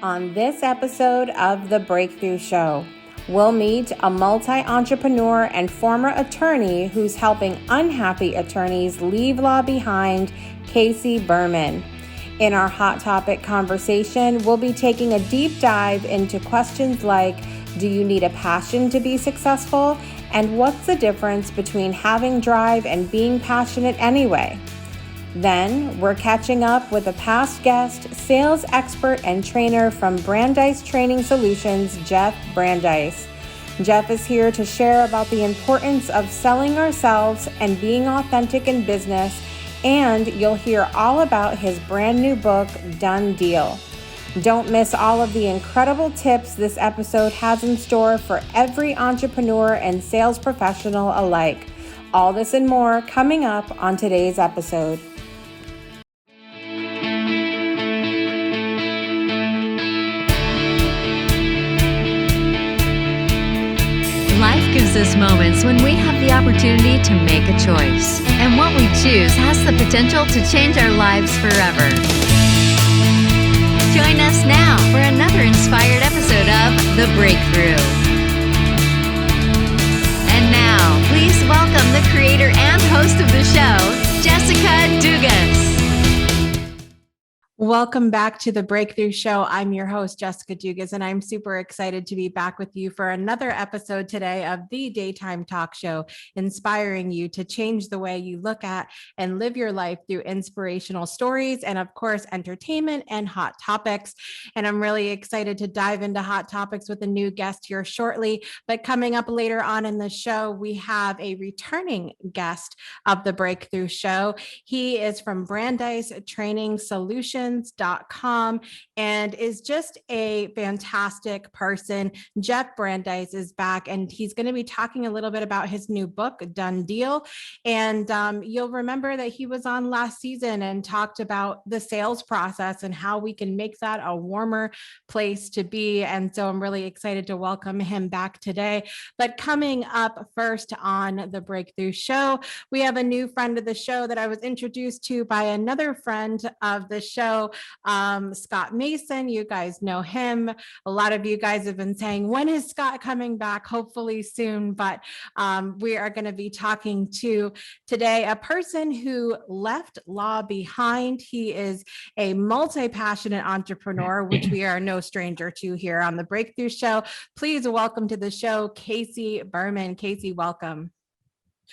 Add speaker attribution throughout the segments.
Speaker 1: On this episode of The Breakthrough Show, we'll meet a multi-entrepreneur and former attorney who's helping unhappy attorneys leave law behind, Casey Berman. In our Hot Topic conversation, we'll be taking a deep dive into questions like, do you need a passion to be successful? And what's the difference between having drive and being passionate anyway? Then we're catching up with a past guest, sales expert and trainer from Brandeis Training Solutions, Jeff Brandeis. Jeff is here to share about the importance of selling ourselves and being authentic in business, and you'll hear all about his brand new book, Done Deal. Don't miss all of the incredible tips this episode has in store for every entrepreneur and sales professional alike. All this and more coming up on today's episode.
Speaker 2: Life gives us moments when we have the opportunity to make a choice, and what we choose has the potential to change our lives forever. Join us now for another inspired episode of The Breakthrough. And now, please welcome the creator and host of the show, Jessica Dugas.
Speaker 1: Welcome back to The Breakthrough Show. I'm your host, Jessica Dugas, and I'm super excited to be back with you for another episode today of the Daytime Talk Show, inspiring you to change the way you look at and live your life through inspirational stories and, of course, entertainment and hot topics. And I'm really excited to dive into hot topics with a new guest here shortly. But coming up later on in the show, we have a returning guest of The Breakthrough Show. He is from Brandeis Training Solutions. .com and is just a fantastic person. Jeff Brandeis is back, and he's going to be talking a little bit about his new book, Done Deal. And you'll remember that he was on last season and talked about the sales process and how we can make that a warmer place to be. And so I'm really excited to welcome him back today. But coming up first on The Breakthrough Show, we have a new friend of the show that I was introduced to by another friend of the show, Scott Mason. You guys know him. A lot of you guys have been saying, when is Scott coming back? Hopefully soon. But we are going to be talking to today a person who left law behind. He is a multi-passionate entrepreneur, which we are no stranger to here on The Breakthrough Show. Please welcome to the show, Casey Berman. Casey, welcome.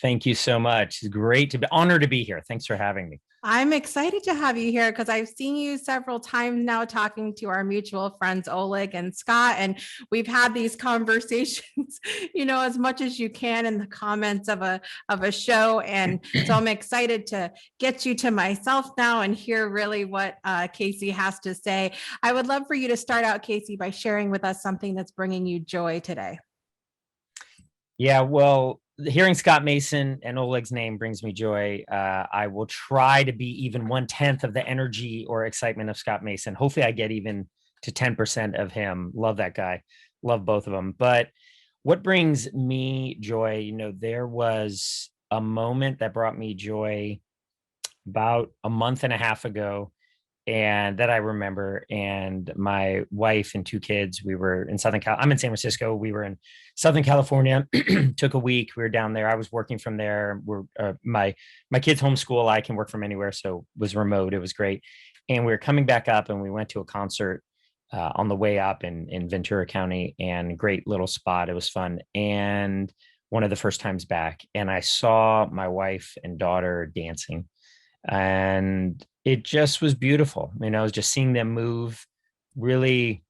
Speaker 3: Thank you so much. It's great to be honored to be here. Thanks for having me.
Speaker 1: I'm excited to have you here because I've seen you several times now talking to our mutual friends, Oleg and Scott, and we've had these conversations, as much as you can in the comments of a show. And so I'm excited to get you to myself now and hear really what Casey has to say. I would love for you to start out, Casey, by sharing with us something that's bringing you joy today.
Speaker 3: Yeah, well, hearing Scott Mason and Oleg's name brings me joy. I will try to be even 1/10 of the energy or excitement of Scott Mason. Hopefully I get even to 10% of him. Love that guy. Love both of them. But what brings me joy, there was a moment that brought me joy about a month and a half ago, and that I remember. And my wife and two kids, we were in I'm in San Francisco. We were in Southern California, took a week. We were down there. I was working from there. My kids homeschool. I can work from anywhere. So it was remote. It was great. And we were coming back up, and we went to a concert on the way up in Ventura County, and great little spot. It was fun. And one of the first times back, and I saw my wife and daughter dancing, and it just was beautiful. I was just seeing them move. Really,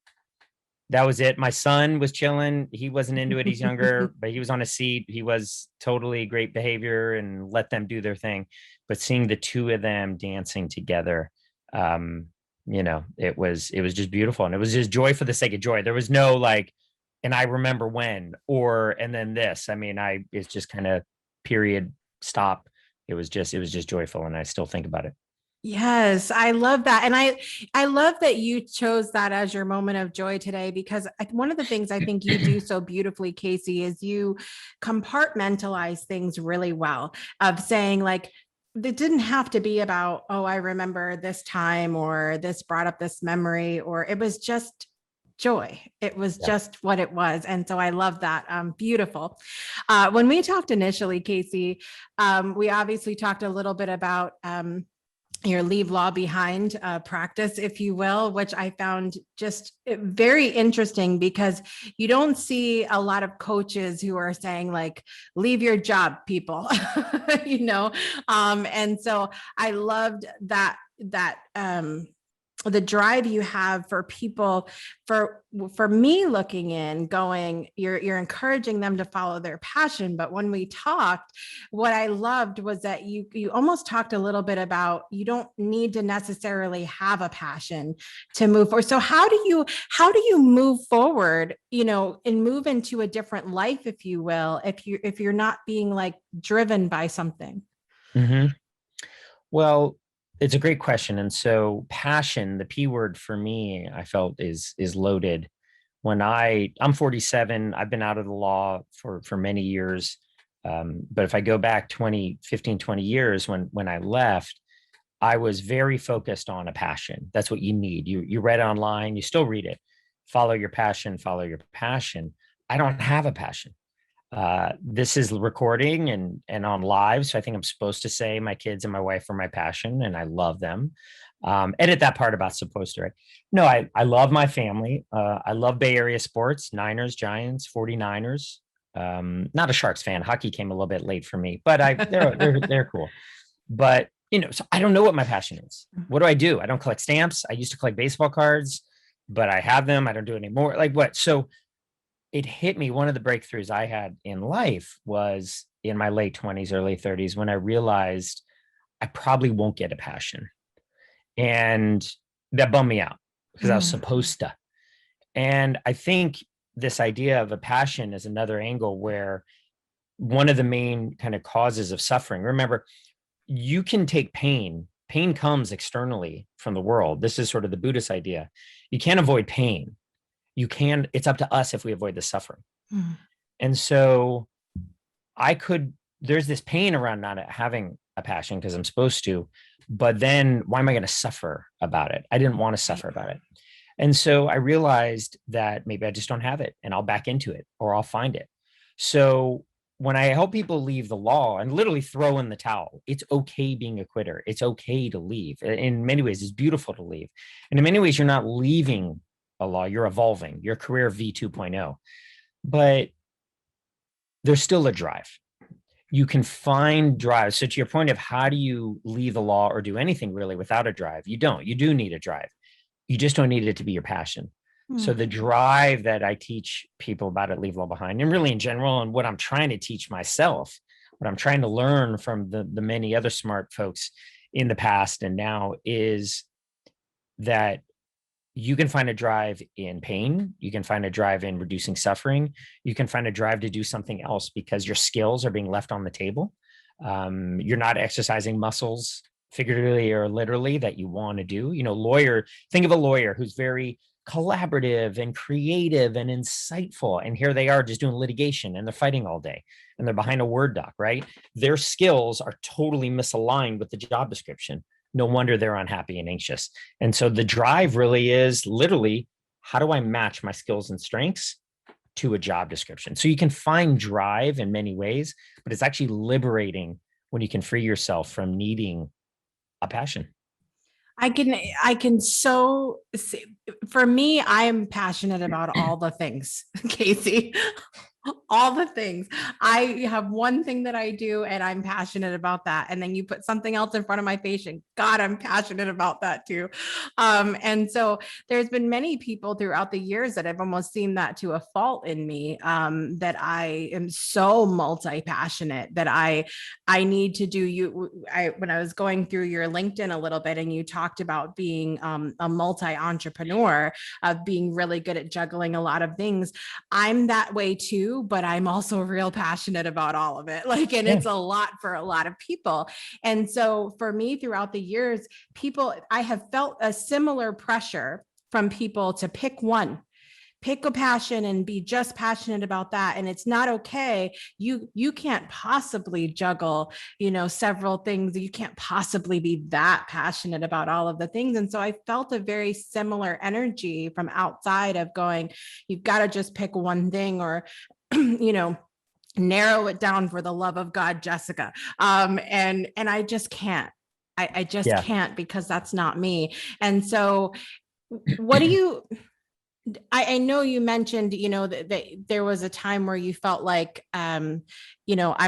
Speaker 3: that was it. My son was chilling. He wasn't into it. He's younger, but he was on a seat. He was totally great behavior and let them do their thing. But seeing the two of them dancing together, it was just beautiful. And it was just joy for the sake of joy. There was no and I remember when, and then this. It's just kind of period, stop. It was just joyful. And I still think about it.
Speaker 1: Yes, I love that. And I love that you chose that as your moment of joy today, because one of the things I think you do so beautifully, Casey, is you compartmentalize things really well, of saying it didn't have to be about, oh, I remember this time or this brought up this memory, or it was just joy. It was
Speaker 3: Yeah.
Speaker 1: just what it was. And so I love that. Beautiful. When we talked initially, Casey, we obviously talked a little bit about your leave law behind practice, if you will, which I found just very interesting because you don't see a lot of coaches who are saying like, leave your job, people, and so I loved that the drive you have for people, for me looking in going, you're encouraging them to follow their passion. But when we talked, what I loved was that you almost talked a little bit about, you don't need to necessarily have a passion to move forward. So how do you move forward, and move into a different life, if you will, if you're not being like driven by something?
Speaker 3: Mm-hmm. Well, it's a great question. And so passion, the P word for me, I felt is loaded. When I'm 47, I've been out of the law for many years. But if I go back 20 years when I left, I was very focused on a passion. That's what you need. You read it online, you still read it. Follow your passion, follow your passion. I don't have a passion. This is recording and on live. So I think I'm supposed to say my kids and my wife are my passion and I love them. Edit that part about supposed to, right? No, I love my family. I love Bay Area sports, Niners, Giants, 49ers. Not a Sharks fan. Hockey came a little bit late for me, but they're cool. But so I don't know what my passion is. What do? I don't collect stamps. I used to collect baseball cards, but I have them. I don't do it anymore. Like what? So it hit me. One of the breakthroughs I had in life was in my late 20s, early 30s, when I realized I probably won't get a passion. And that bummed me out because I was supposed to. And I think this idea of a passion is another angle where one of the main kind of causes of suffering. Remember, you can take pain. Pain comes externally from the world. This is sort of the Buddhist idea. You can't avoid pain. It's up to us if we avoid the suffering. And so there's this pain around not having a passion because I'm supposed to, but then why am I going to suffer about it? I didn't want to suffer about it. And so I realized that maybe I just don't have it and I'll back into it or I'll find it. So when I help people leave the law and literally throw in the towel, it's okay being a quitter. It's okay to leave. In many ways, it's beautiful to leave. And in many ways, you're not leaving a law, you're evolving your career V2.0, but there's still a drive. You can find drive. So to your point of how do you leave the law or do anything really without a drive? You don't. You do need a drive. You just don't need it to be your passion. So the drive that I teach people about at Leave Law Behind, and really in general, and what I'm trying to teach myself, what I'm trying to learn from the many other smart folks in the past and now, is that you can find a drive in pain. You can find a drive in reducing suffering. You can find a drive to do something else because your skills are being left on the table. You're not exercising muscles figuratively or literally that you want to do. Think of a lawyer who's very collaborative and creative and insightful. And here they are just doing litigation and they're fighting all day and they're behind a Word doc, right? Their skills are totally misaligned with the job description. No wonder they're unhappy and anxious. And so the drive really is literally, how do I match my skills and strengths to a job description? So you can find drive in many ways, but it's actually liberating when you can free yourself from needing a passion.
Speaker 1: I can so see, for me, I am passionate about all the things, Casey, all the things. I have one thing that I do and I'm passionate about that. And then you put something else in front of my face and God, I'm passionate about that too. And so there's been many people throughout the years that I've almost seen that to a fault in me, that I am so multi-passionate that I need to do when I was going through your LinkedIn a little bit and you talked about being a multi-entrepreneur, of being really good at juggling a lot of things. I'm that way too, but I'm also real passionate about all of it. It's a lot for a lot of people. And so for me throughout the years, I have felt a similar pressure from people to pick one. pick a passion and be just passionate about that. And it's not okay. You can't possibly juggle, several things. You can't possibly be that passionate about all of the things. And so I felt a very similar energy from outside of going, you've got to just pick one thing, or, narrow it down for the love of God, Jessica. And I just can't. I just can't, because that's not me. And so what do you, I know you mentioned, that there was a time where you felt like, I'm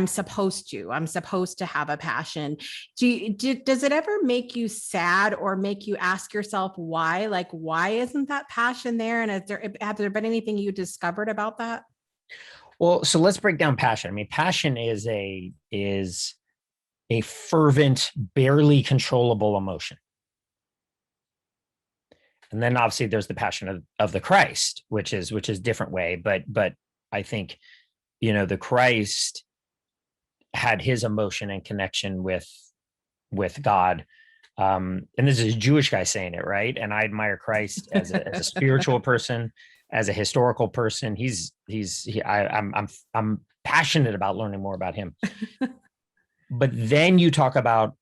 Speaker 1: supposed to have a passion. Does it ever make you sad or make you ask yourself why? Like, why isn't that passion there? And have there been anything you discovered about that?
Speaker 3: Well, so let's break down passion. I mean, passion is a fervent, barely controllable emotion. And then obviously there's the passion of the Christ, which is different way. But I think, the Christ had his emotion and connection with God. And this is a Jewish guy saying it, right? And I admire Christ as a spiritual person, as a historical person. I'm passionate about learning more about him. But then you talk about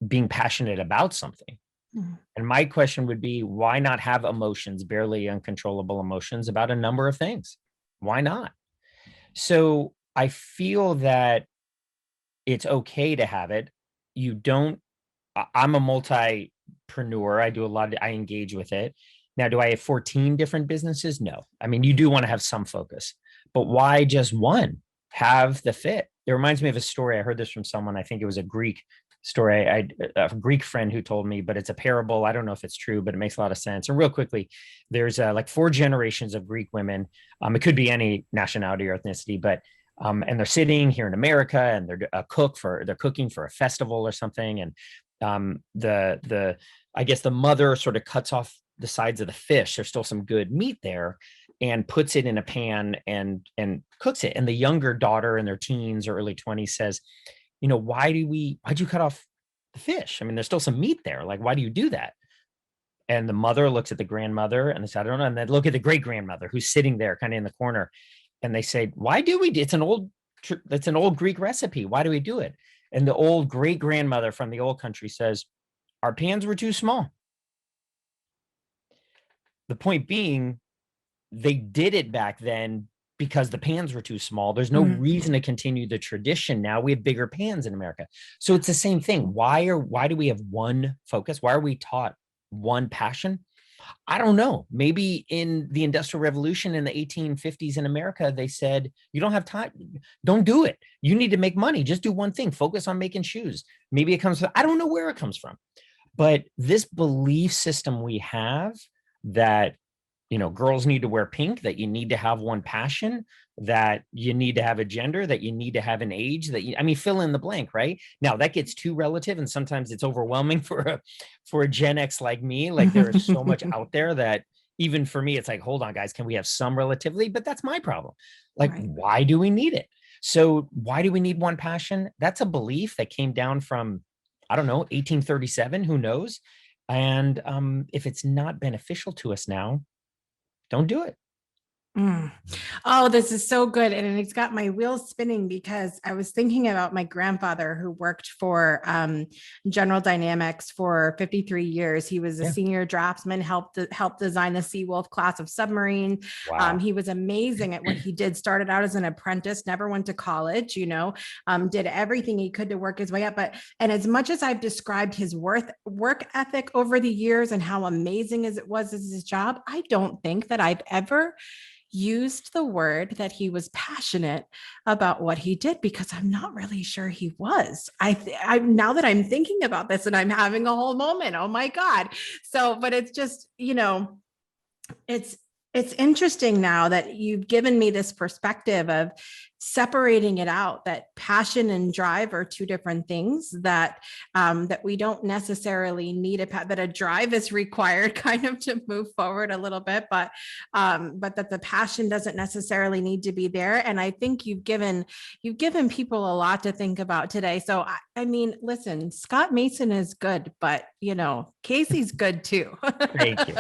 Speaker 3: being passionate about something. And my question would be, why not have emotions, barely uncontrollable emotions, about a number of things? Why not? So I feel that it's okay to have it. I'm a multi-preneur. I engage with it. Now, do I have 14 different businesses? No. I mean, you do want to have some focus, but why just one? Have the fit. It reminds me of a story. I heard this from someone. I think it was a Greek story. A Greek friend who told me, but it's a parable. I don't know if it's true, but it makes a lot of sense. And real quickly, there's like 4 generations of Greek women. It could be any nationality or ethnicity, but and they're sitting here in America, and they're cooking for a festival or something. And I guess the mother sort of cuts off the sides of the fish. There's still some good meat there, and puts it in a pan and cooks it. And the younger daughter, in their teens or early 20s, says, why'd you cut off the fish? I mean, there's still some meat there. Like, why do you do that? And the mother looks at the grandmother and they say, I don't know. And then look at the great grandmother who's sitting there kind of in the corner. And they say, why do we? It's an old Greek recipe. Why do we do it? And the old great grandmother from the old country says, our pans were too small. The point being, they did it back then because the pans were too small. There's no reason to continue the tradition. Now we have bigger pans in America. So it's the same thing. Why do we have one focus? Why are we taught one passion? I don't know. Maybe in the Industrial Revolution in the 1850s in America, they said, you don't have time. Don't do it. You need to make money. Just do one thing. Focus on making shoes. Maybe it comes from, I don't know where it comes from. But this belief system we have that, girls need to wear pink, that you need to have one passion, that you need to have a gender, that you need to have an age, fill in the blank, right? Now that gets too relative, and sometimes it's overwhelming for a Gen X like me. Like, there is so much out there that even for me, it's like, hold on, guys, can we have some relativity? But that's my problem. Like, right. Why do we need it? So why do we need one passion? That's a belief that came down from, I don't know, 1837, who knows? And if it's not beneficial to us now, don't do it.
Speaker 1: Oh, this is so good. And it's got my wheels spinning, because I was thinking about my grandfather, who worked for General Dynamics for 53 years. He was a senior draftsman, helped design the Seawolf class of submarine.
Speaker 3: Wow.
Speaker 1: He was amazing at what he did. Started out as an apprentice, never went to college, did everything he could to work his way up. And as much as I've described his work ethic over the years and how amazing as it was as his job, I don't think that I've ever used the word that he was passionate about what he did, because I'm not really sure he was. I now that I'm thinking about this and I'm having a whole moment, oh my God. So, but it's just, it's interesting now that you've given me this perspective of, separating it out, that passion and drive are two different things, that that we don't necessarily need that a drive is required kind of to move forward a little bit, but that the passion doesn't necessarily need to be there. And I think you've given people a lot to think about today. So I mean, listen, Scott Mason is good, but Casey's good too.
Speaker 3: Thank you.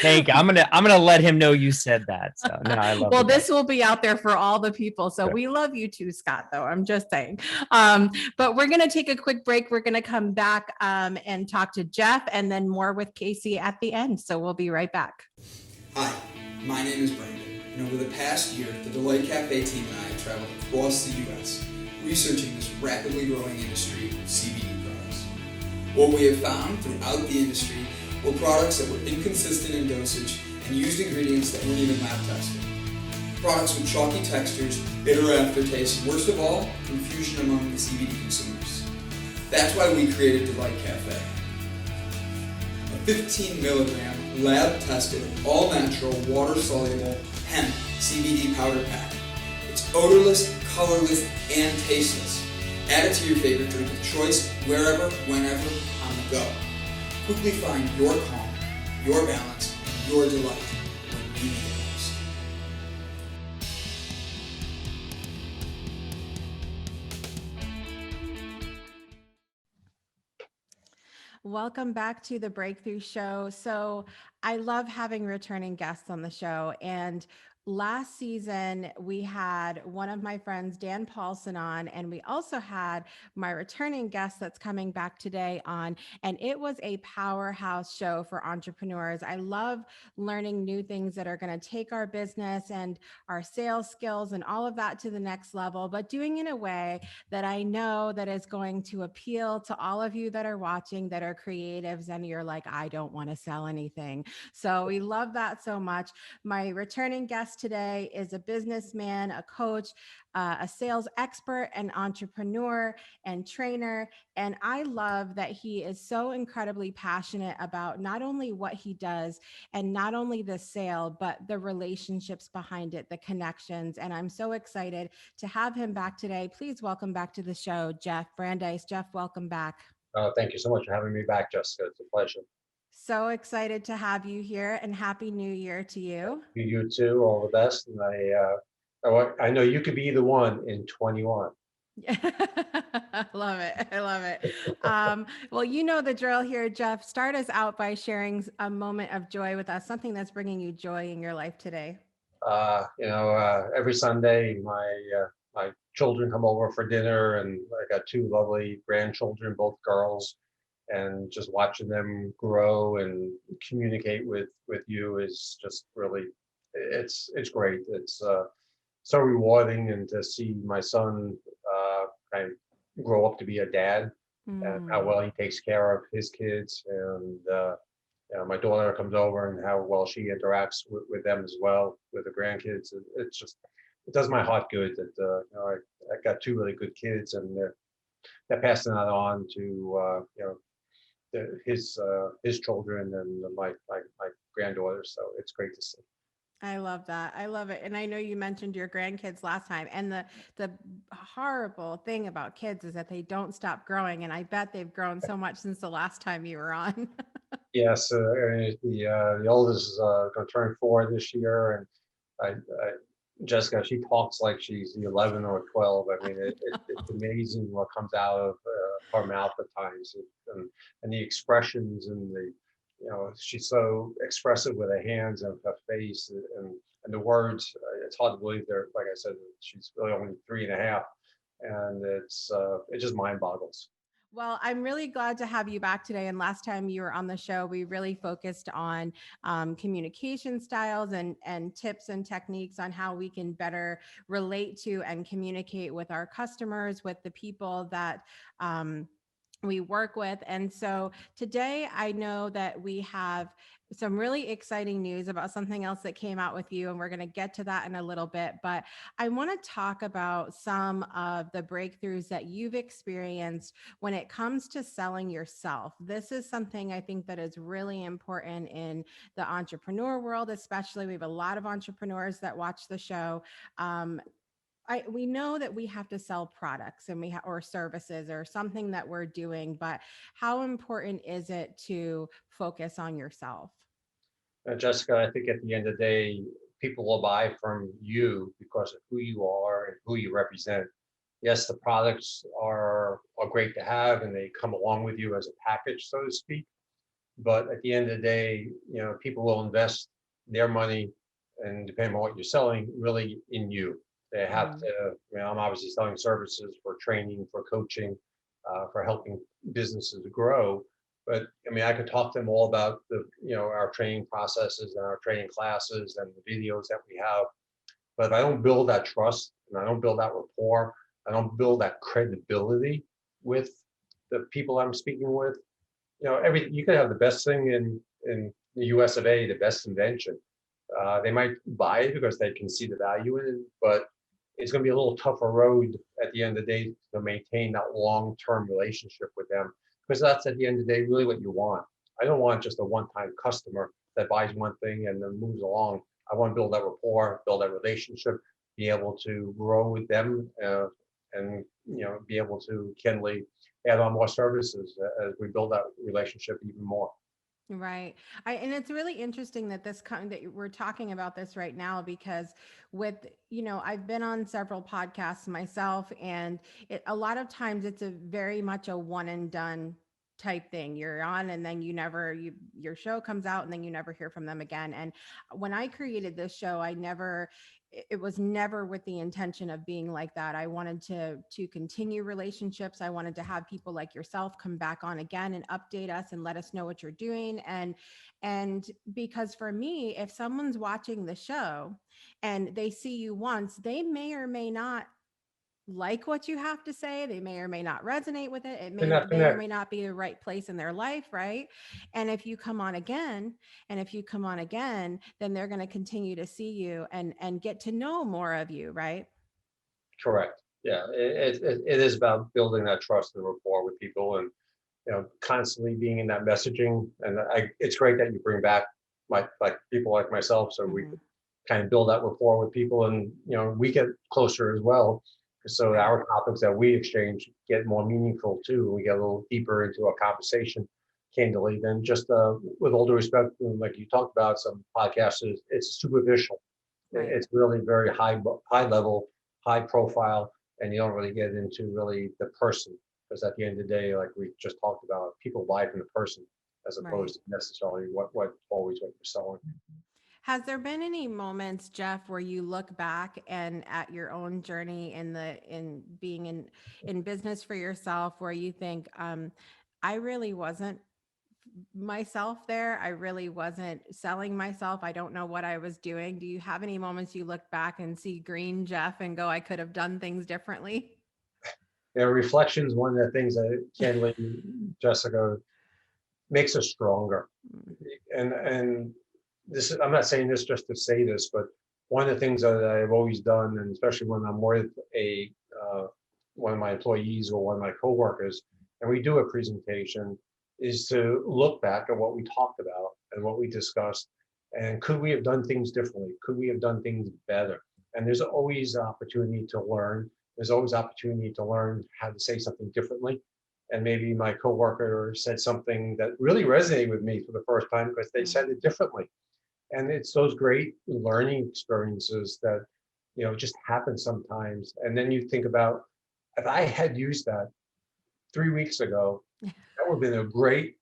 Speaker 3: Thank you. I'm gonna let him know you said that. So no, I love.
Speaker 1: Well, this will be out there for all the people. So we love you too, Scott, though. I'm just saying. But we're going to take a quick break. We're going to come back and talk to Jeff, and then more with Casey at the end. So we'll be right back.
Speaker 4: Hi, my name is Brandon, and over the past year, the Delight Cafe team and I have traveled across the U.S. researching this rapidly growing industry of CBD products. What we have found throughout the industry were products that were inconsistent in dosage and used ingredients that weren't even lab tested. Products with chalky textures, bitter aftertaste, and worst of all, confusion among the CBD consumers. That's why we created Delight Cafe. A 15 milligram, lab tested, all natural, water soluble hemp CBD powder pack. It's odorless, colorless, and tasteless. Add it to your favorite drink of choice, wherever, whenever, on the go. Quickly find your calm, your balance, and your delight when you need it most.
Speaker 1: Welcome back to the Breakthrough Show. So I love having returning guests on the show. And last season, we had one of my friends, Dan Paulson, on, and we also had my returning guest that's coming back today on, and it was a powerhouse show for entrepreneurs. I love learning new things that are going to take our business and our sales skills and all of that to the next level, but doing it in a way that I know that is going to appeal to all of you that are watching, that are creatives, and you're like, I don't want to sell anything. So we love that so much. My returning guest today is a businessman, a coach, a sales expert, an entrepreneur and trainer. And I love that he is so incredibly passionate about not only what he does and not only the sale, but the relationships behind it, the connections. And I'm so excited to have him back today. Please welcome back to the show, Jeff Brandeis. Jeff, welcome back.
Speaker 5: Thank you so much for having me back, Jessica. It's a pleasure.
Speaker 1: So excited to have you here, and Happy New Year to you.
Speaker 5: You too, all the best. And I know you could be the one in 21.
Speaker 1: I love it. I love it. Well, you know the drill here, Jeff. Start us out by sharing a moment of joy with us, something that's bringing you joy in your life today.
Speaker 5: Every Sunday, my children come over for dinner, and I got two lovely grandchildren, both girls. And just watching them grow and communicate with you is just really, it's great. It's so rewarding, and to see my son kind of grow up to be a dad, and how well he takes care of his kids, and my daughter comes over and how well she interacts with them as well, with the grandkids. It's just, it does my heart good that I got two really good kids, and they're passing that on to his children and my granddaughters. So it's great to see.
Speaker 1: I love that. I love it. And I know you mentioned your grandkids last time, and the horrible thing about kids is that they don't stop growing. And I bet they've grown so much since the last time you were on.
Speaker 5: Yes, the oldest is going to turn 4 this year, and Jessica, she talks like she's 11 or 12. I mean, it's amazing what comes out of her mouth at times, and the expressions, and she's so expressive with her hands and her face, and the words. It's hard to believe they're, like I said, she's really only 3.5, and it just mind boggles.
Speaker 1: Well, I'm really glad to have you back today. And last time you were on the show, we really focused on communication styles and tips and techniques on how we can better relate to and communicate with our customers, with the people that we work with. And so today I know that we have some really exciting news about something else that came out with you, and we're going to get to that in a little bit. But I want to talk about some of the breakthroughs that you've experienced when it comes to selling yourself. This is something I think that is really important in the entrepreneur world, especially. We have a lot of entrepreneurs that watch the show. we know that we have to sell products and or services or something that we're doing, but how important is it to focus on yourself?
Speaker 5: Jessica, I think at the end of the day, people will buy from you because of who you are and who you represent. Yes, the products are great to have and they come along with you as a package, so to speak. But at the end of the day, people will invest their money, and depending on what you're selling, really in you. They have to, I'm obviously selling services for training, for coaching, for helping businesses grow. But I mean, I could talk to them all about our training processes and our training classes and the videos that we have. But if I don't build that trust and I don't build that rapport, I don't build that credibility with the people I'm speaking with, everything. You could have the best thing in the US of A, the best invention. They might buy it because they can see the value in it, but it's going to be a little tougher road at the end of the day to maintain that long-term relationship with them, because that's at the end of the day really what you want. I don't want just a one-time customer that buys one thing and then moves along. I want to build that rapport, build that relationship, be able to grow with them, and be able to candidly add on more services as we build that relationship even more.
Speaker 1: Right. And it's really interesting that that we're talking about this right now, because I've been on several podcasts myself, and a lot of times it's very much a one and done type thing. You're on and then your show comes out and then you never hear from them again. And when I created this show, it was never with the intention of being like that. I wanted to continue relationships. I wanted to have people like yourself come back on again and update us and let us know what you're doing. And because for me, if someone's watching the show and they see you once, they may or may not like what you have to say. They may or may not resonate with it. It may or may not be the right place in their life, right? And if you come on again, then they're going to continue to see you and get to know more of you, right?
Speaker 5: Correct. Yeah, it is about building that trust and rapport with people, and constantly being in that messaging. And it's great that you bring back like people like myself, so we kind of build that rapport with people, and we get closer as well. So our topics that we exchange get more meaningful too. We get a little deeper into a conversation, candidly, than just with all due respect, like you talked about some podcasts. It's superficial.
Speaker 1: Right.
Speaker 5: It's really very high level, high profile, and you don't really get into really the person, because at the end of the day, like we just talked about, people buy from the person as opposed to necessarily what you're selling.
Speaker 1: Has there been any moments, Jeff, where you look back and at your own journey in being in business for yourself, where you think, I really wasn't myself there. I really wasn't selling myself. I don't know what I was doing. Do you have any moments you look back and see green Jeff and go, I could have done things differently?
Speaker 5: Reflections, one of the things that candidly, Jessica, makes us stronger. And this is, I'm not saying this just to say this, but one of the things that I've always done, and especially when I'm with one of my employees or one of my coworkers, and we do a presentation, is to look back at what we talked about and what we discussed, and could we have done things differently? Could we have done things better? And there's always opportunity to learn. There's always opportunity to learn how to say something differently. And maybe my coworker said something that really resonated with me for the first time because they said it differently. And it's those great learning experiences that, just happen sometimes. And then you think about, if I had used that 3 weeks ago, that would have been a great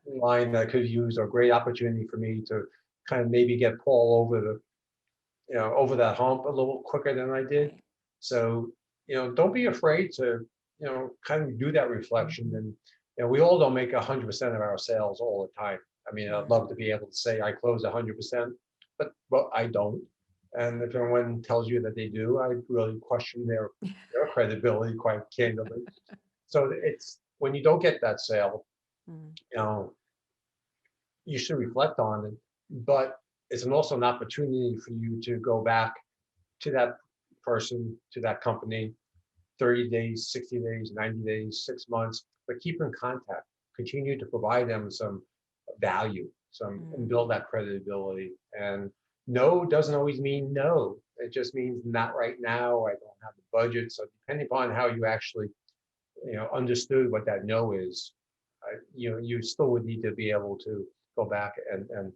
Speaker 5: line that I could use, or a great opportunity for me to kind of maybe get Paul over that hump a little quicker than I did. So, don't be afraid to, kind of do that reflection. And we all don't make 100% of our sales all the time. I mean, I'd love to be able to say I close 100%, but I don't. And if anyone tells you that they do, I really question their credibility, quite candidly. So it's when you don't get that sale, you should reflect on it. But it's also an opportunity for you to go back to that person, to that company, 30 days, 60 days, 90 days, 6 months, but keep in contact. Continue to provide them some value, and build that credibility. And no doesn't always mean no. It just means not right now. I don't have the budget. So depending upon how you actually, understood what that no is, you still would need to be able to go back and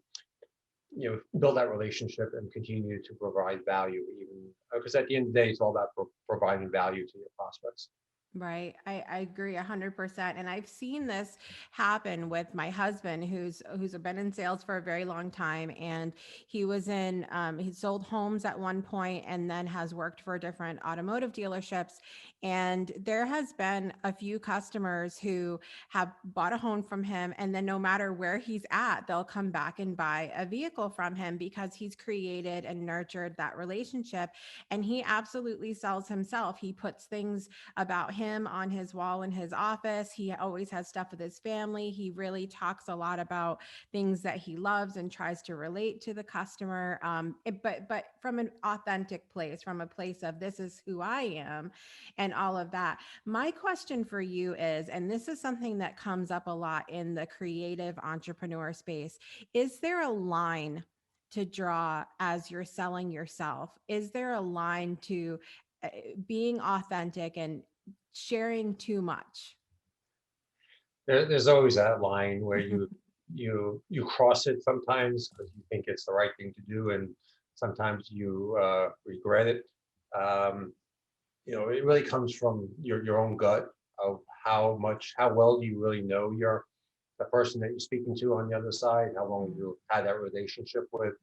Speaker 5: build that relationship and continue to provide value, even because at the end of the day, it's all about providing value to your prospects.
Speaker 1: Right. I agree 100%. And I've seen this happen with my husband who's been in sales for a very long time. And he was he sold homes at one point and then has worked for different automotive dealerships. And there has been a few customers who have bought a home from him. And then no matter where he's at, they'll come back and buy a vehicle from him because he's created and nurtured that relationship. And he absolutely sells himself. He puts things about him on his wall in his office. He always has stuff with his family. He really talks a lot about things that he loves and tries to relate to the customer. But from an authentic place, from a place of this is who I am and all of that. My question for you is, and this is something that comes up a lot in the creative entrepreneur space, is there a line to draw as you're selling yourself? Is there a line to being authentic and sharing too much?
Speaker 5: There's always that line where you cross it sometimes because you think it's the right thing to do, and sometimes you regret it. It really comes from your own gut of how well do you really know the person that you're speaking to on the other side, how long you had that relationship with.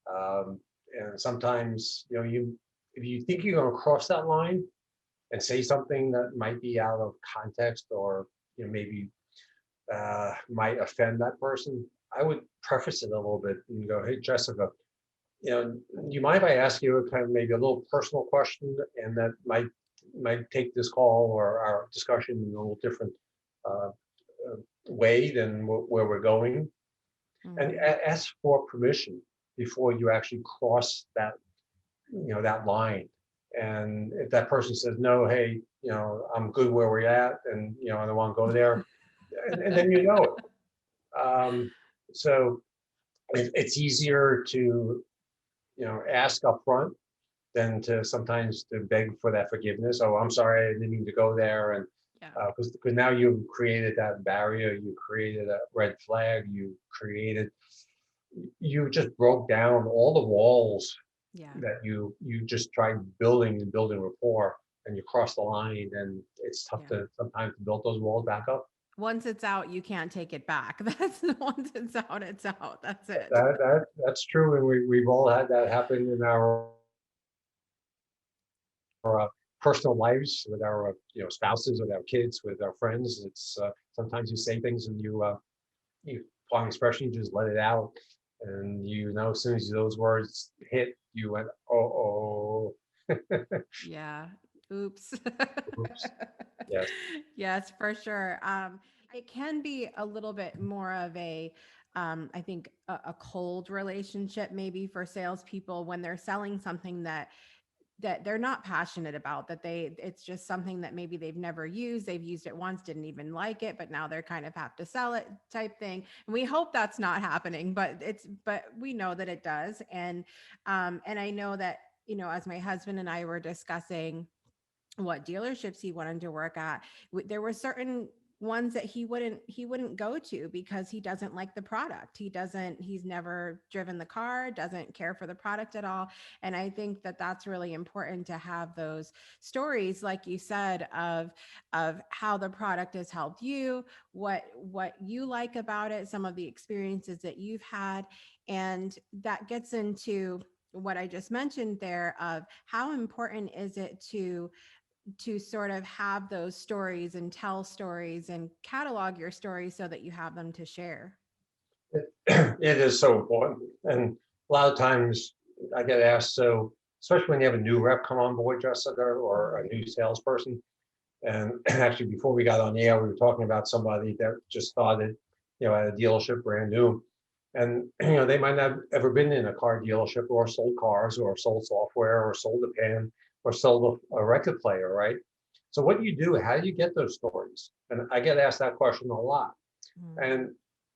Speaker 5: And sometimes, if you think you're going to cross that line and say something that might be out of context or maybe might offend that person, I would preface it a little bit and go, "Hey, Jessica, do you mind if I ask you a kind of maybe a little personal question, and that might take this call or our discussion in a little different way than where we're going?" And ask for permission before you actually cross that that line. And if that person says no, hey, I'm good where we're at, and I don't want to go there, and then so it's easier to ask up front than to sometimes to beg for that forgiveness. Oh, I'm sorry, I didn't mean to go there. And because now you've created that barrier, you created a red flag, you just broke down all the walls that you just tried building rapport, and you cross the line, and it's tough to sometimes build those walls back up.
Speaker 1: Once it's out, you can't take it back. Once it's out, it's out. That's it.
Speaker 5: That's true, and we've all had that happen in our personal lives with our spouses, with our kids, with our friends. It's sometimes you say things and you upon expression, you just let it out, and as soon as those words hit, you went, oh.
Speaker 1: Yeah. Oops.
Speaker 5: Oops. Yes.
Speaker 1: Yes, for sure. It can be a little bit more of I think a cold relationship maybe for salespeople when they're selling something that they're not passionate about, it's just something that maybe they've never used. They've used it once, didn't even like it, but now they're kind of have to sell it type thing. And we hope that's not happening, but we know that it does. And I know that, as my husband and I were discussing what dealerships he wanted to work at, there were certain ones that he wouldn't go to because he doesn't like the product. He's never driven the car, doesn't care for the product at all. And I think that that's really important to have those stories, like you said, of how the product has helped you, what you like about it, some of the experiences that you've had. And that gets into what I just mentioned there of how important is it to sort of have those stories and tell stories and catalog your stories so that you have them to share.
Speaker 5: It is so important. And a lot of times I get asked, so especially when you have a new rep come on board, Jessica, or a new salesperson. And actually, before we got on the air, we were talking about somebody that just started, at a dealership brand new. And, they might not have ever been in a car dealership or sold cars or sold software or sold a pen or sold a record player, right? So what do you do? How do you get those stories? And I get asked that question a lot. And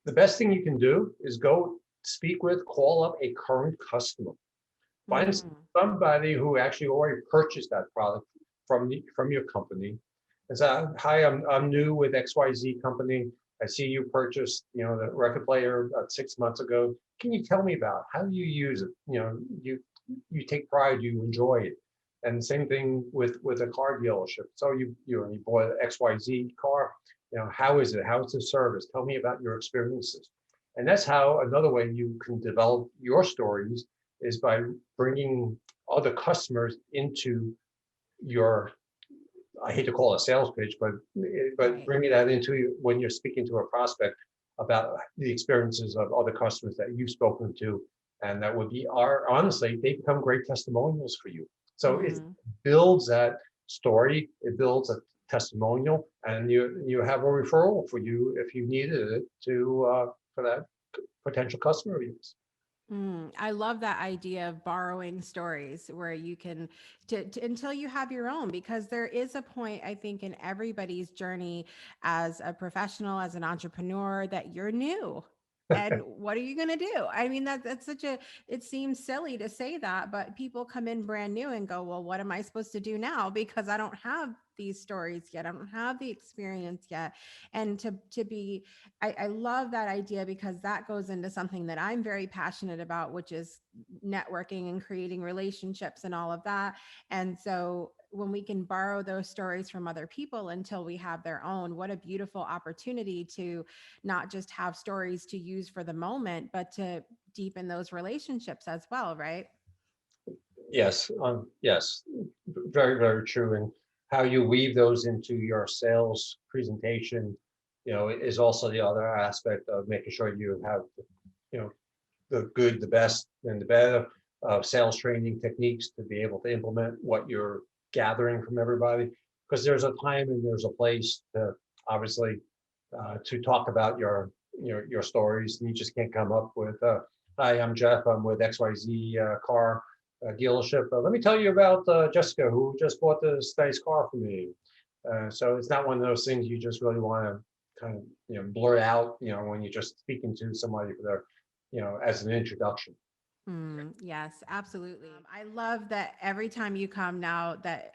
Speaker 5: the best thing you can do is go speak with, call up a current customer. Find
Speaker 1: Mm.
Speaker 5: somebody who actually already purchased that product from your company and say, hi, I'm new with XYZ company. I see you purchased, the record player about 6 months ago. Can you tell me about it? How do you use it? You take pride, you enjoy it. And the same thing with a car dealership. So you bought an XYZ car. How is it? How is the service? Tell me about your experiences. And that's how another way you can develop your stories is by bringing other customers into your, I hate to call it a sales pitch, but
Speaker 1: Right.
Speaker 5: bringing that into when you're speaking to a prospect about the experiences of other customers that you've spoken to, and that would be honestly, they become great testimonials for you. So it
Speaker 1: Mm.
Speaker 5: builds that story, it builds a testimonial, and you have a referral for you if you needed it to for that potential customer of yours.
Speaker 1: I love that idea of borrowing stories where you can until you have your own, because there is a point, I think, in everybody's journey as a professional, as an entrepreneur, that you're new. And what are you going to do? I mean, that's it seems silly to say that, but people come in brand new and go, well, what am I supposed to do now? Because I don't have these stories yet. I don't have the experience yet. And I love that idea, because that goes into something that I'm very passionate about, which is networking and creating relationships and all of that. And so when we can borrow those stories from other people until we have their own, what a beautiful opportunity to not just have stories to use for the moment, but to deepen those relationships as well, right?
Speaker 5: Yes, very, very true. And how you weave those into your sales presentation, is also the other aspect of making sure you have, the good, the best, and the better of sales training techniques to be able to implement what you're gathering from everybody. Because there's a time and there's a place to obviously to talk about your stories, and you just can't come up with, hi, I'm Jeff, I'm with XYZ car dealership. Let me tell you about Jessica, who just bought this nice car for me. So it's not one of those things you just really want to kind of blurt out, when you're just speaking to somebody for their, as an introduction.
Speaker 1: Yes, absolutely. I love that every time you come now that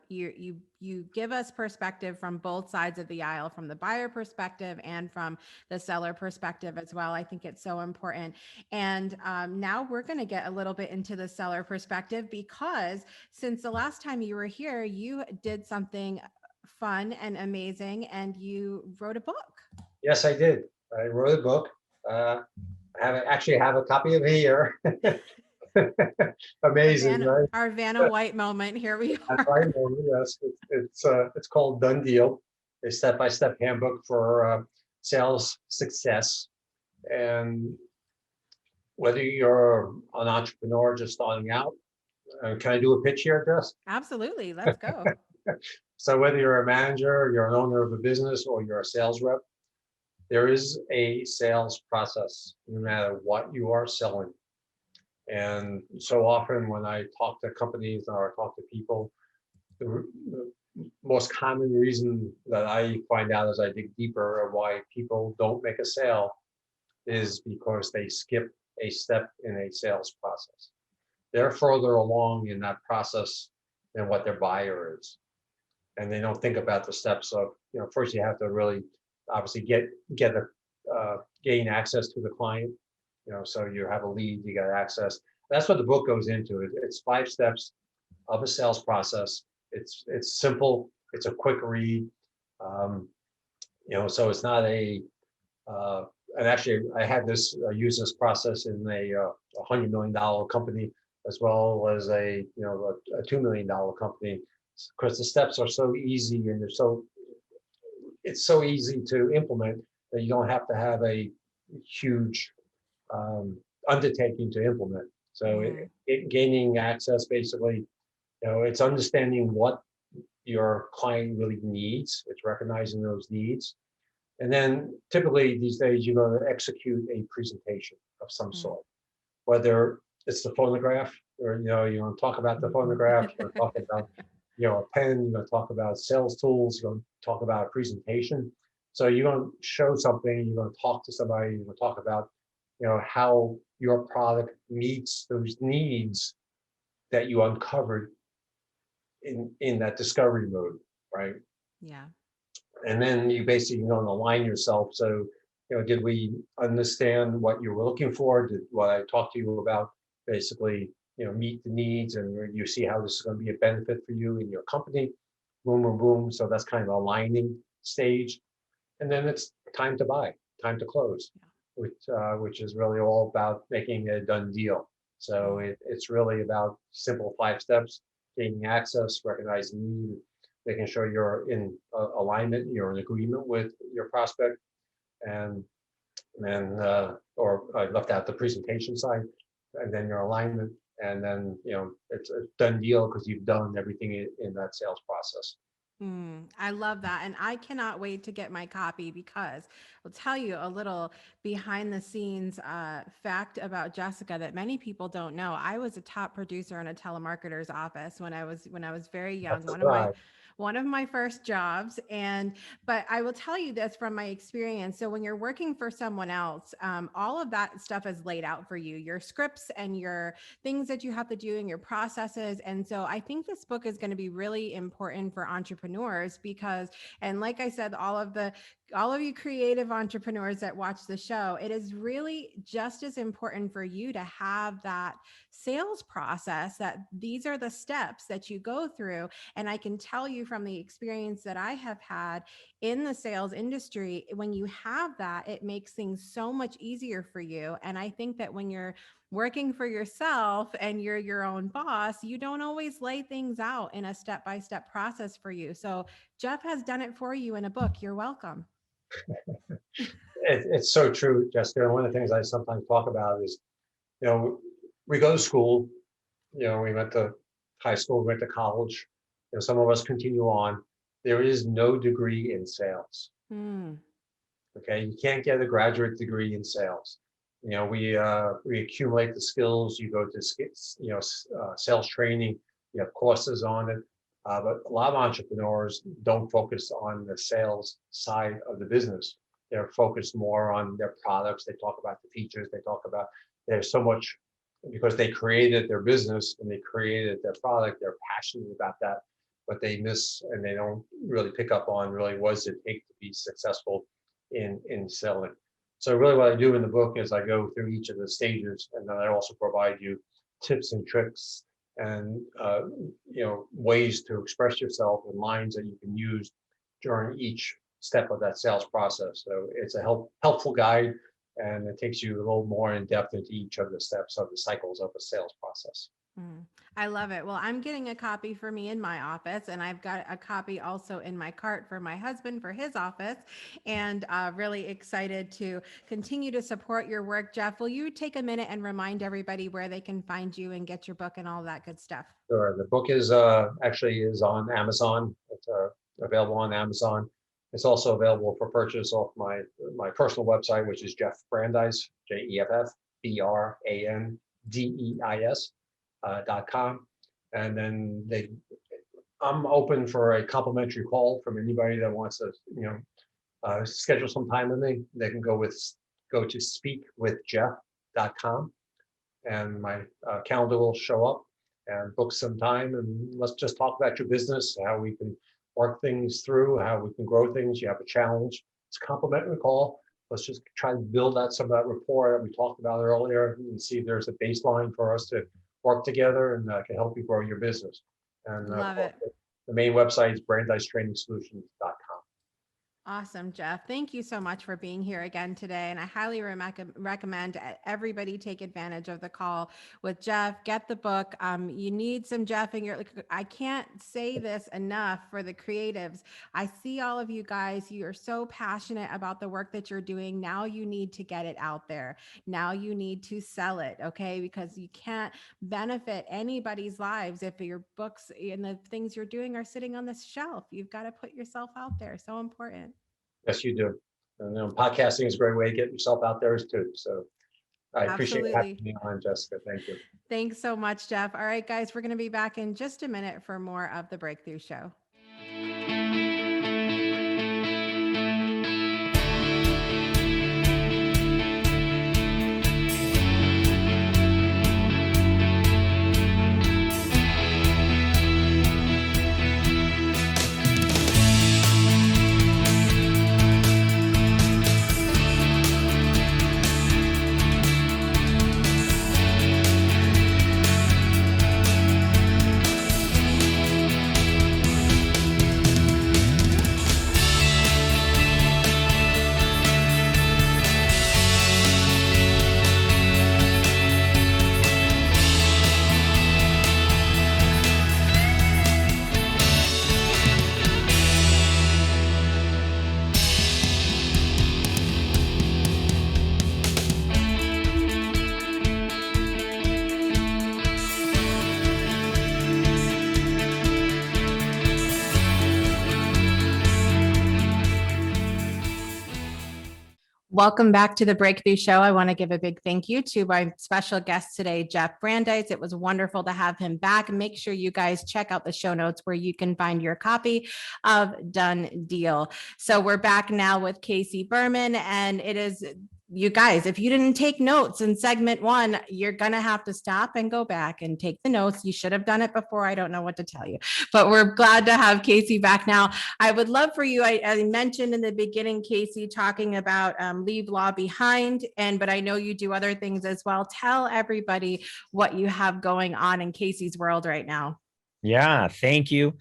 Speaker 1: you give us perspective from both sides of the aisle, from the buyer perspective and from the seller perspective as well. I think it's so important. And now we're going to get a little bit into the seller perspective, because since the last time you were here, you did something fun and amazing, and you wrote a book.
Speaker 5: Yes, I did. I wrote a book. Actually have a copy of it here. Amazing, right?
Speaker 1: Our Vanna White moment. Here we
Speaker 5: That's
Speaker 1: are.
Speaker 5: right. Yes, it's called Done Deal, a step-by-step handbook for sales success. And whether you're an entrepreneur just starting out, can I do a pitch here, Jess?
Speaker 1: Absolutely. Let's go.
Speaker 5: So whether you're a manager, you're an owner of a business, or you're a sales rep, there is a sales process no matter what you are selling. And so often when I talk to companies or I talk to people, the most common reason that I find out as I dig deeper of why people don't make a sale is because they skip a step in a sales process. They're further along in that process than what their buyer is. And they don't think about the steps of, first you have to really obviously gain access to the client. So you have a lead, you got access. That's what the book goes into. It's 5 steps of a sales process. It's simple. It's a quick read. So it's not and actually I had I use this process in a $100 million company, as well as a $2 million company, because the steps are so easy and it's so easy to implement that you don't have to have a huge undertaking to implement. So gaining access, basically, it's understanding what your client really needs. It's recognizing those needs. And then typically these days, you're going to execute a presentation of some sort, whether it's the phonograph or, you want to talk about the phonograph, you're going to talk about, a pen, you're going to talk about sales tools, you're going to talk about a presentation. So you're going to show something, you're going to talk to somebody, you're going to talk about how your product meets those needs that you uncovered in that discovery mode, right?
Speaker 1: Yeah.
Speaker 5: And then you basically align yourself. So, did we understand what you were looking for? Did what I talked to you about basically, meet the needs, and you see how this is going to be a benefit for you in your company? Boom, boom, boom. So that's kind of aligning stage. And then it's time to buy, time to close, which is really all about making a done deal. So it's really about simple 5 steps: gaining access, recognizing need, making sure you're in alignment, you're in agreement with your prospect, and then or I left out the presentation side, and then your alignment, and then it's a done deal because you've done everything in that sales process.
Speaker 1: I love that. And I cannot wait to get my copy, because I'll tell you a little behind the scenes fact about Jessica that many people don't know. I was a top producer in a telemarketer's office when I was very young.
Speaker 5: That's right.
Speaker 1: One of my first jobs. But I will tell you this from my experience. So when you're working for someone else, all of that stuff is laid out for you, your scripts and your things that you have to do and your processes. And so I think this book is going to be really important for entrepreneurs because, and like I said, all of you creative entrepreneurs that watch the show, it is really just as important for you to have that sales process, that these are the steps that you go through. And I can tell you from the experience that I have had in the sales industry, when you have that, it makes things so much easier for you. And I think that when you're working for yourself and you're your own boss, you don't always lay things out in a step-by-step process for you. So Jeff has done it for you in a book. You're welcome.
Speaker 5: It's so true, Jessica. And one of the things I sometimes talk about is, we go to school, we went to high school, we went to college, some of us continue on. There is no degree in sales. Okay, you can't get a graduate degree in sales. We accumulate the skills. You go to sales training. You have courses on it. But a lot of entrepreneurs don't focus on the sales side of the business. They're focused more on their products. They talk about the features. They talk about there's so much because they created their business and they created their product. They're passionate about that, but they miss and they don't really pick up on really what does it take to be successful in selling. So really what I do in the book is I go through each of the stages, and then I also provide you tips and tricks and ways to express yourself and lines that you can use during each step of that sales process. So it's a helpful guide, and it takes you a little more in depth into each of the steps of the cycles of a sales process.
Speaker 1: I love it. Well, I'm getting a copy for me in my office, and I've got a copy also in my cart for my husband for his office, and really excited to continue to support your work. Jeff, will you take a minute and remind everybody where they can find you and get your book and all that good stuff?
Speaker 5: Sure. The book is actually on Amazon. It's available on Amazon. It's also available for purchase off my personal website, which is Jeff Brandeis, JeffBrandeis.com. And then I'm open for a complimentary call from anybody that wants to, schedule some time with me. They can go to speakwithjeff.com, and my calendar will show up, and book some time, and let's just talk about your business, how we can work things through, how we can grow things. You have a challenge. It's a complimentary call. Let's just try to build out some of that rapport that we talked about earlier and see if there's a baseline for us to work together, and can help you grow your business. And
Speaker 1: Love it.
Speaker 5: The main website is BrandeisTrainingSolutions.com.
Speaker 1: Awesome, Jeff. Thank you so much for being here again today. And I highly recommend everybody take advantage of the call with Jeff. Get the book. You need some Jeff in your, I can't say this enough for the creatives. I see all of you guys. You are so passionate about the work that you're doing. Now you need to get it out there. Now you need to sell it. Okay. Because you can't benefit anybody's lives if your books and the things you're doing are sitting on the shelf. You've got to put yourself out there. So important.
Speaker 5: Yes, you do. And podcasting is a great way to get yourself out there too. So I appreciate having me on, Jessica. Thank you.
Speaker 1: Thanks so much, Jeff. All right, guys, we're going to be back in just a minute for more of the Breakthrough Show. Welcome back to the Breakthrough Show. I want to give a big thank you to my special guest today, Jeff Brandeis. It was wonderful to have him back. Make sure you guys check out the show notes where you can find your copy of Done Deal. So we're back now with Casey Berman, and it is, you guys, if you didn't take notes in segment 1, you're going to have to stop and go back and take the notes. You should have done it before. I don't know what to tell you, but we're glad to have Casey back now. I would love for you, I mentioned in the beginning, Casey, talking about leave law behind, but I know you do other things as well. Tell everybody what you have going on in Casey's world right now.
Speaker 3: Yeah, thank you.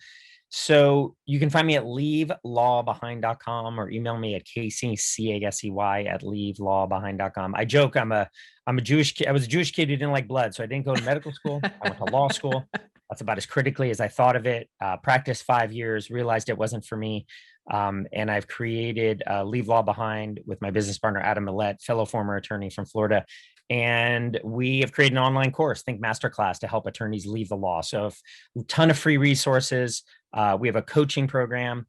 Speaker 3: So you can find me at leavelawbehind.com or email me at Casey, C-A-S-E-Y at leavelawbehind.com. I joke I'm a Jewish kid. I was a Jewish kid who didn't like blood. So I didn't go to medical school. I went to law school. That's about as critically as I thought of it. Practiced 5 years, realized it wasn't for me. And I've created Leave Law Behind with my business partner, Adam Millett, fellow former attorney from Florida. And we have created an online course, Think Masterclass, to help attorneys leave the law. So a ton of free resources. We have a coaching program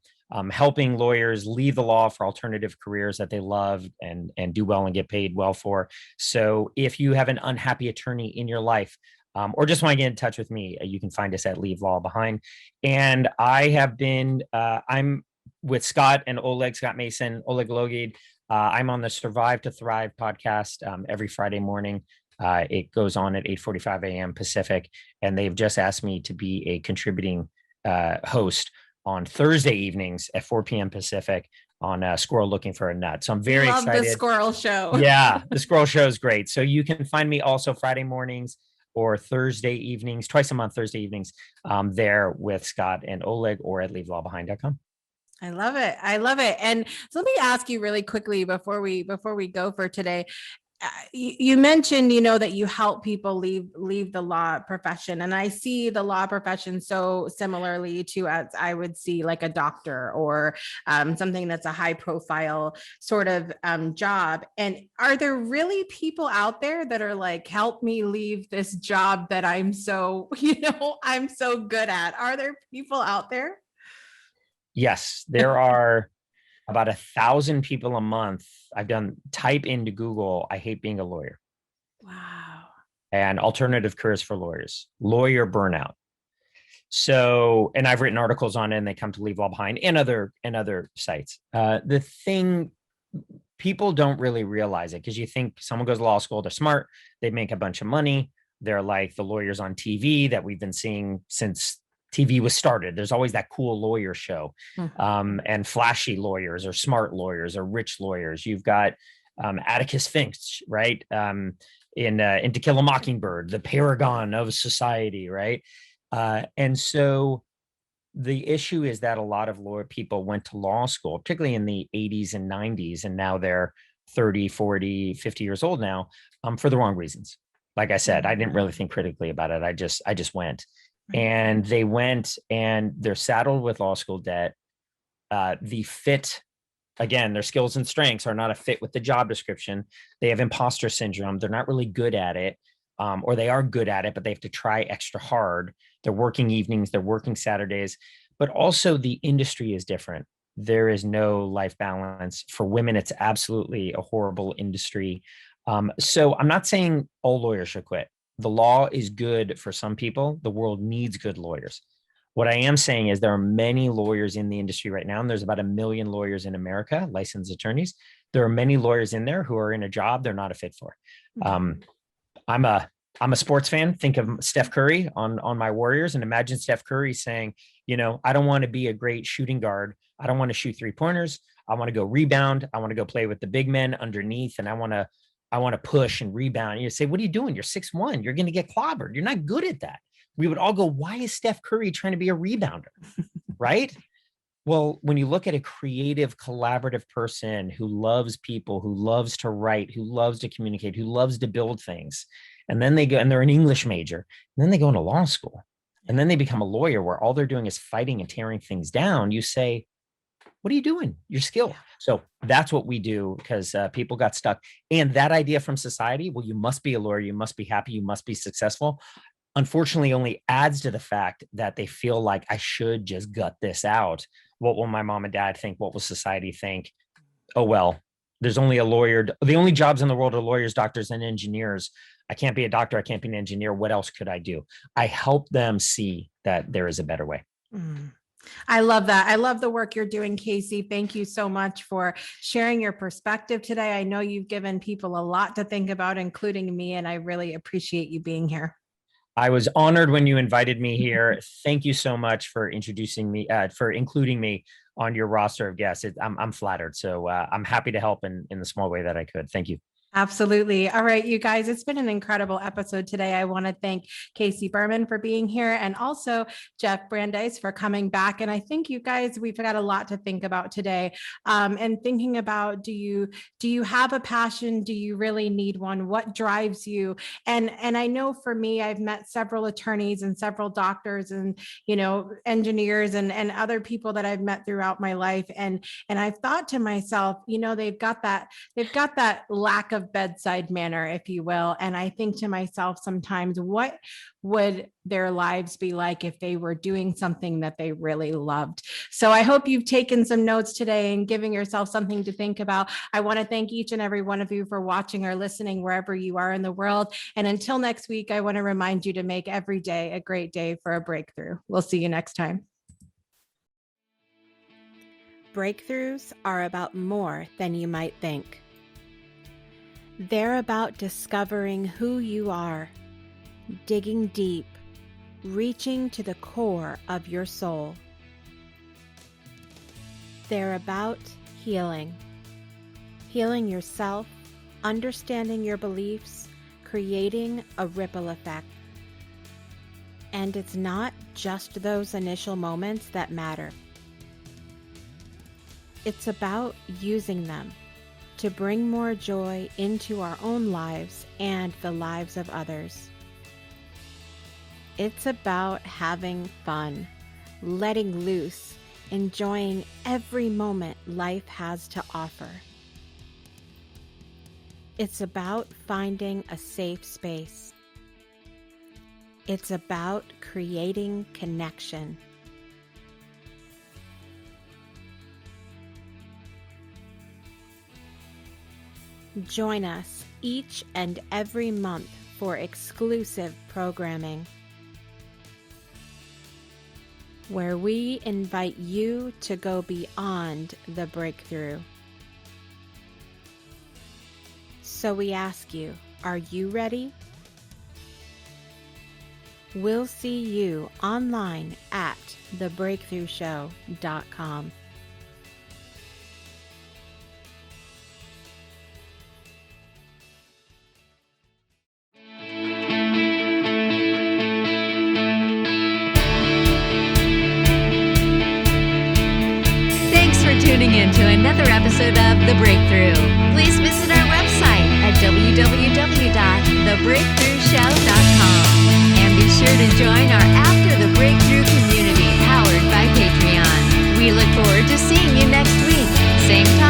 Speaker 3: helping lawyers leave the law for alternative careers that they love and do well and get paid well for. So if you have an unhappy attorney in your life, or just want to get in touch with me, you can find us at Leave Law Behind. And I have been, I'm with Scott Mason, Oleg Logid. I'm on the Survive to Thrive podcast every Friday morning. It goes on at 8:45 a.m. Pacific, and they've just asked me to be a contributing host on Thursday evenings at 4 p.m. Pacific on Squirrel Looking for a Nut. So I'm very excited.
Speaker 1: The Squirrel Show.
Speaker 3: Yeah, the Squirrel Show is great. So you can find me also Friday mornings or Thursday evenings, twice a month, Thursday evenings, there with Scott and Oleg, or at leavelawbehind.com.
Speaker 1: I love it. I love it. And so let me ask you really quickly before we go for today. You mentioned, that you help people leave the law profession. And I see the law profession so similarly to, as I would see, like a doctor or something that's a high profile sort of job. And are there really people out there that are like, help me leave this job that I'm so, I'm so good at? Are there people out there?
Speaker 3: Yes, there are about 1,000 people a month. I've done type into Google, I hate being a lawyer.
Speaker 1: Wow.
Speaker 3: And alternative careers for lawyers, lawyer burnout. So, and I've written articles on it, and they come to Leave Law Behind and other sites. The thing, people don't really realize it, because you think someone goes to law school, they're smart, they make a bunch of money. They're like the lawyers on TV that we've been seeing since TV was started. There's always that cool lawyer show, and flashy lawyers or smart lawyers or rich lawyers. You've got Atticus Finch, right? In To Kill a Mockingbird, the paragon of society, right? And so the issue is that a lot of lawyer people went to law school, particularly in the 80s and 90s, and now they're 30, 40, 50 years old now, for the wrong reasons. Like I said, I didn't really think critically about it. I just went. And they went, and they're saddled with law school debt. The fit, again, their skills and strengths are not a fit with the job description. They have imposter syndrome. They're not really good at it, or they are good at it, but they have to try extra hard. They're working evenings, they're working Saturdays, but also the industry is different. There is no life balance. For women, it's absolutely a horrible industry. So I'm not saying all lawyers should quit. The law is good for some people. The world needs good lawyers. What I am saying is there are many lawyers in the industry right now, and there's about 1 million lawyers in America, licensed attorneys. There are many lawyers in there who are in a job they're not a fit for. I'm a sports fan. Think of Steph Curry on my Warriors, and imagine Steph Curry saying, I don't want to be a great shooting guard. I don't want to shoot 3-pointers. I want to go rebound. I want to go play with the big men underneath, and I want to push and rebound. You say, what are you doing? You're 6'1". You're going to get clobbered. You're not good at that. We would all go, why is Steph Curry trying to be a rebounder? Right? Well, when you look at a creative, collaborative person who loves people, who loves to write, who loves to communicate, who loves to build things, and then they go, and they're an English major, and then they go into law school, and then they become a lawyer where all they're doing is fighting and tearing things down, you say, what are you doing? Your skill. So that's what we do, because people got stuck. And that idea from society, well, you must be a lawyer, you must be happy, you must be successful, unfortunately only adds to the fact that they feel like I should just gut this out. What will my mom and dad think? What will society think? Oh, well, there's only a lawyer. The only jobs in the world are lawyers, doctors, and engineers. I can't be a doctor. I can't be an engineer. What else could I do? I help them see that there is a better way.
Speaker 1: Mm. I love that. I love the work you're doing, Casey. Thank you so much for sharing your perspective today. I know you've given people a lot to think about, including me, and I really appreciate you being here.
Speaker 3: I was honored when you invited me here. Thank you so much for introducing me, for including me on your roster of guests. I'm flattered. So I'm happy to help in the small way that I could. Thank you.
Speaker 1: Absolutely. All right, you guys, it's been an incredible episode today. I want to thank Casey Berman for being here and also Jeff Brandeis for coming back. And I think you guys, we've got a lot to think about today. And thinking about, do you have a passion? Do you really need one? What drives you? And I know for me, I've met several attorneys and several doctors and, engineers and other people that I've met throughout my life. And I've thought to myself, they've got that lack of bedside manner, if you will. And I think to myself sometimes, what would their lives be like if they were doing something that they really loved? So I hope you've taken some notes today and giving yourself something to think about. I want to thank each and every one of you for watching or listening wherever you are in the world. And until next week, I want to remind you to make every day a great day for a breakthrough. We'll see you next time. Breakthroughs are about more than you might think. They're about discovering who you are, digging deep, reaching to the core of your soul. They're about healing yourself, understanding your beliefs, creating a ripple effect. And it's not just those initial moments that matter. It's about using them to bring more joy into our own lives and the lives of others. It's about having fun, letting loose, enjoying every moment life has to offer. It's about finding a safe space. It's about creating connection. Join us each and every month for exclusive programming, where we invite you to go beyond the breakthrough. So we ask you, are you ready? We'll see you online at thebreakthroughshow.com.
Speaker 2: Tuning in to another episode of The Breakthrough. Please visit our website at www.thebreakthroughshow.com and be sure to join our After the Breakthrough community powered by Patreon. We look forward to seeing you next week. Same time.